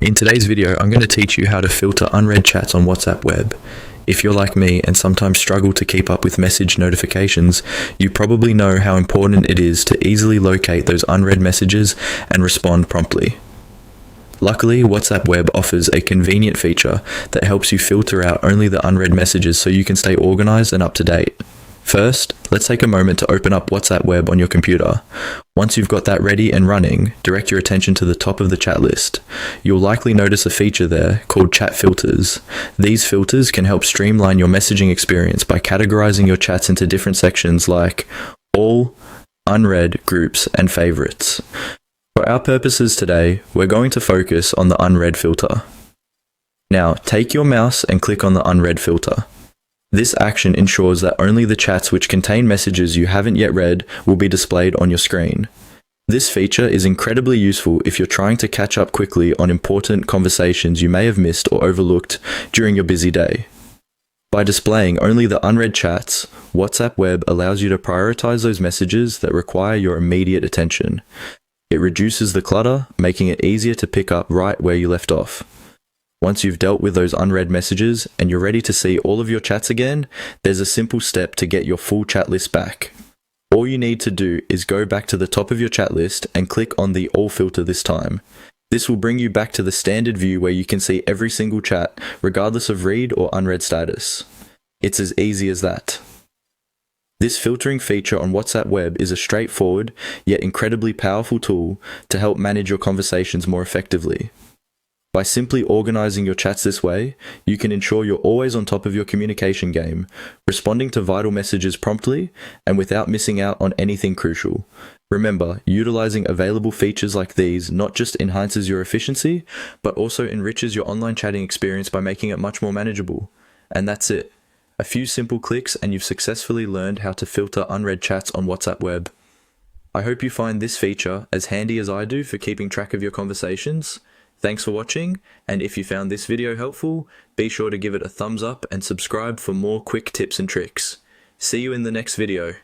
In today's video, I'm going to teach you how to filter unread chats on WhatsApp web. If you're like me and sometimes struggle to keep up with message notifications, you probably know how important it is to easily locate those unread messages and respond promptly. Luckily, WhatsApp web offers a convenient feature that helps you filter out only the unread messages so you can stay organized and up to date. First, let's take a moment to open up WhatsApp web on your computer. Once you've got that ready and running, direct your attention to the top of the chat list. You'll likely notice a feature there called chat filters. These filters can help streamline your messaging experience by categorizing your chats into different sections like all, unread, groups, and favorites. For our purposes today, we're going to focus on the unread filter. Now, take your mouse and click on the unread filter. This action ensures that only the chats which contain messages you haven't yet read will be displayed on your screen. This feature is incredibly useful if you're trying to catch up quickly on important conversations you may have missed or overlooked during your busy day. By displaying only the unread chats, WhatsApp web allows you to prioritize those messages that require your immediate attention. It reduces the clutter, making it easier to pick up right where you left off. Once you've dealt with those unread messages and you're ready to see all of your chats again, there's a simple step to get your full chat list back. All you need to do is go back to the top of your chat list and click on the all filter this time. This will bring you back to the standard view where you can see every single chat, regardless of read or unread status. It's as easy as that. This filtering feature on WhatsApp web is a straightforward, yet incredibly powerful tool to help manage your conversations more effectively. By simply organizing your chats this way, you can ensure you're always on top of your communication game, responding to vital messages promptly and without missing out on anything crucial. Remember, utilizing available features like these not just enhances your efficiency, but also enriches your online chatting experience by making it much more manageable. And that's it. A few simple clicks and you've successfully learned how to filter unread chats on WhatsApp web. I hope you find this feature as handy as I do for keeping track of your conversations. Thanks for watching, and if you found this video helpful, be sure to give it a thumbs up and subscribe for more quick tips and tricks. See you in the next video.